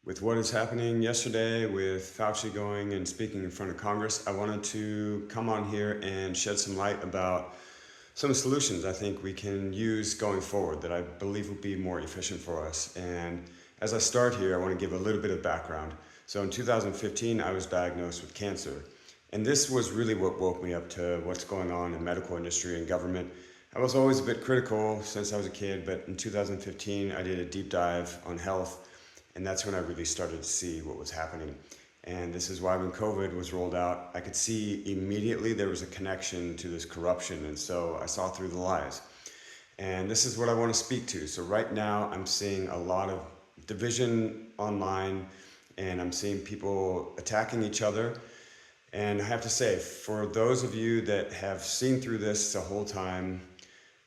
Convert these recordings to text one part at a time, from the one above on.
With what is happening yesterday with Fauci going and speaking in front of Congress, I wanted to come on here and shed some light about some solutions I think we can use going forward that I believe will be more efficient for us. And as I start here, I want to give a little bit of background. So in 2015, I was diagnosed with cancer. And this was really what woke me up to what's going on in medical industry and government. I was always a bit critical since I was a kid, but in 2015, I did a deep dive on health, and that's when I really started to see what was happening. And this is why when COVID was rolled out, I could see immediately there was a connection to this corruption. And so I saw through the lies. And this is what I want to speak to. So right now I'm seeing a lot of division online, and I'm seeing people attacking each other. And I have to say, for those of you that have seen through this the whole time,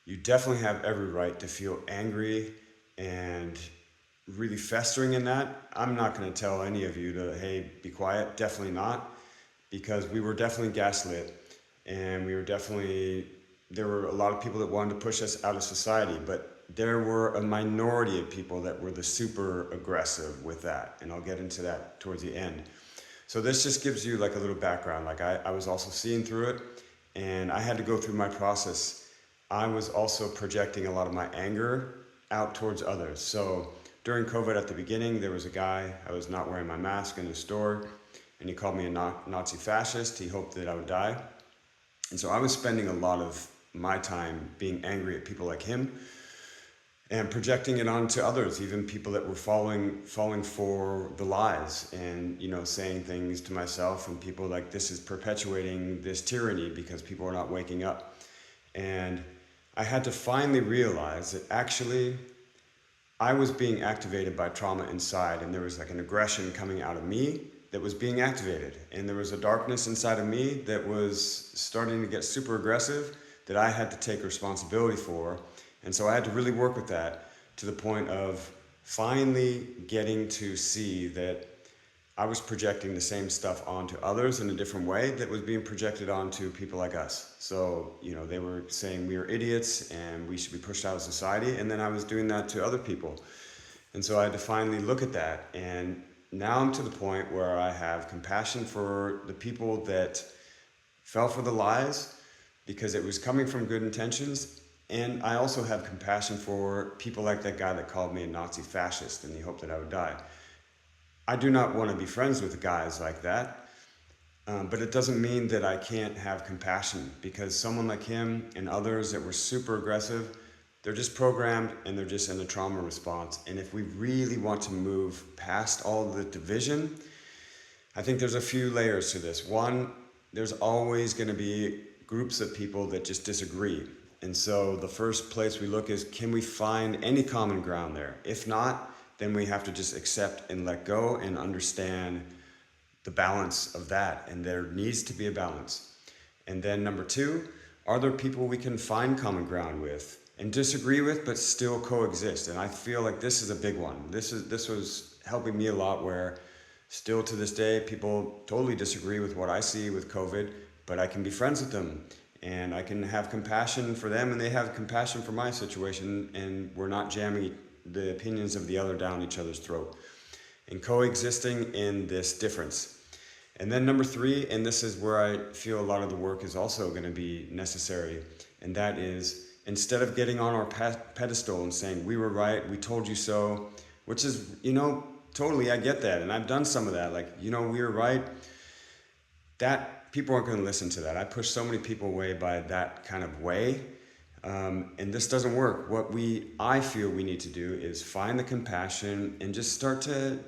you definitely have every right to feel angry and really festering in that. I'm not going to tell any of you to, hey, be quiet. Definitely not, because we were definitely gaslit, and there were a lot of people that wanted to push us out of society, but there were a minority of people that were the super aggressive with that. And I'll get into that towards the end. So this just gives you like a little background. Like I was also seeing through it, and I had to go through my process. I was also projecting a lot of my anger out towards others. So during COVID at the beginning, there was a guy, I was not wearing my mask in the store, and he called me a Nazi fascist. He hoped that I would die. And so I was spending a lot of my time being angry at people like him and projecting it onto others, even people that were falling for the lies, and saying things to myself and people like, this is perpetuating this tyranny because people are not waking up. And I had to finally realize that actually I was being activated by trauma inside, and there was like an aggression coming out of me that was being activated, and there was a darkness inside of me that was starting to get super aggressive that I had to take responsibility for. And so I had to really work with that to the point of finally getting to see that I was projecting the same stuff onto others in a different way that was being projected onto people like us. So, they were saying we were idiots and we should be pushed out of society. And then I was doing that to other people. And so I had to finally look at that. And now I'm to the point where I have compassion for the people that fell for the lies because it was coming from good intentions. And I also have compassion for people like that guy that called me a Nazi fascist and he hoped that I would die. I do not want to be friends with guys like that, but it doesn't mean that I can't have compassion, because someone like him and others that were super aggressive, they're just programmed and they're just in a trauma response. And if we really want to move past all the division, I think there's a few layers to this. One, there's always going to be groups of people that just disagree. And so the first place we look is, can we find any common ground there? If not, then we have to just accept and let go and understand the balance of that. And there needs to be a balance. And then number two, are there people we can find common ground with and disagree with, but still coexist? And I feel like this is a big one. This was helping me a lot, where still to this day, people totally disagree with what I see with COVID, but I can be friends with them and I can have compassion for them and they have compassion for my situation, and we're not jamming the opinions of the other down each other's throat and coexisting in this difference. And then number three, and this is where I feel a lot of the work is also going to be necessary, and that is, instead of getting on our pedestal and saying we were right, we told you so, which is, totally, I get that, and I've done some of that, like, we were right, that people aren't going to listen to that. I push so many people away by that kind of way. And this doesn't work. What I feel we need to do is find the compassion and just start to,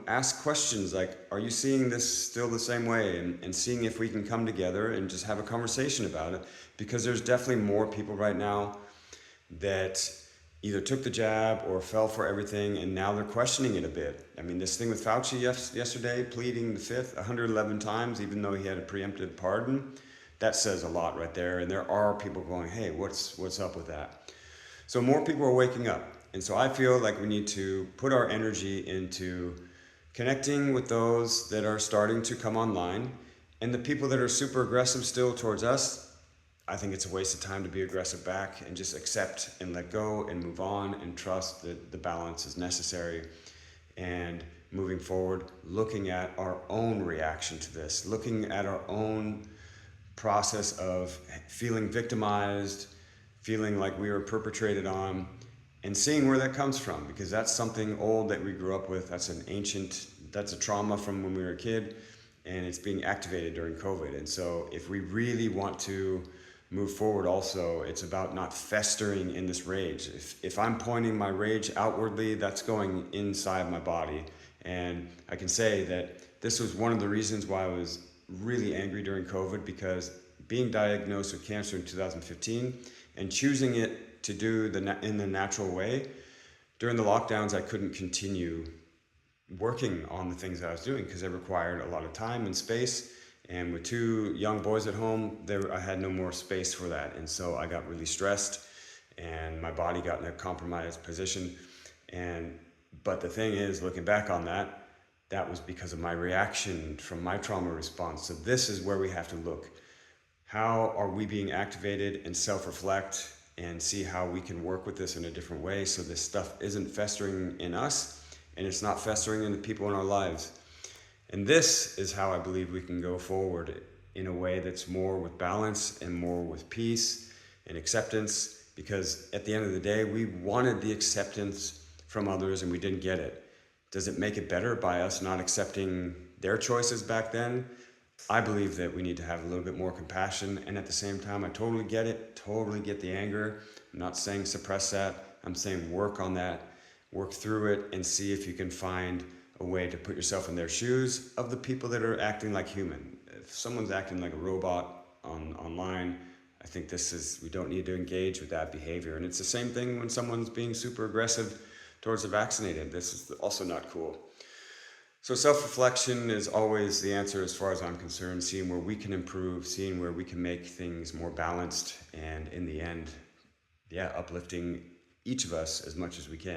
ask questions like, are you seeing this still the same way? And seeing if we can come together and just have a conversation about it. Because there's definitely more people right now that either took the jab or fell for everything, and now they're questioning it a bit. I mean, this thing with Fauci yesterday, pleading the fifth 111 times, even though he had a preemptive pardon, that says a lot right there. And there are people going, hey, what's up with that? So more people are waking up. And so I feel like we need to put our energy into connecting with those that are starting to come online. And the people that are super aggressive still towards us, I think it's a waste of time to be aggressive back, and just accept and let go and move on and trust that the balance is necessary. And moving forward, looking at our own reaction to this, looking at our own process of feeling victimized, feeling like we were perpetrated on, and seeing where that comes from, because that's something old that we grew up with. That's a trauma from when we were a kid, and it's being activated during COVID. And so if we really want to move forward also, it's about not festering in this rage. If I'm pointing my rage outwardly, that's going inside my body. And I can say that this was one of the reasons why I was really angry during COVID, because being diagnosed with cancer in 2015 and choosing it to do in the natural way, during the lockdowns, I couldn't continue working on the things that I was doing because they required a lot of time and space. And with two young boys at home, I had no more space for that. And so I got really stressed and my body got in a compromised position. But the thing is, looking back on that, that was because of my reaction from my trauma response. So this is where we have to look. How are we being activated, and self-reflect and see how we can work with this in a different way so this stuff isn't festering in us and it's not festering in the people in our lives. And this is how I believe we can go forward in a way that's more with balance and more with peace and acceptance, because at the end of the day, we wanted the acceptance from others and we didn't get it. Does it make it better by us not accepting their choices back then? I believe that we need to have a little bit more compassion, and at the same time, I totally get it, totally get the anger. I'm not saying suppress that. I'm saying work on that, work through it, and see if you can find a way to put yourself in their shoes of the people that are acting like human. If someone's acting like a robot online, I think we don't need to engage with that behavior. And it's the same thing when someone's being super aggressive towards the vaccinated. This is also not cool. So self-reflection is always the answer as far as I'm concerned, seeing where we can improve, seeing where we can make things more balanced, and in the end, uplifting each of us as much as we can.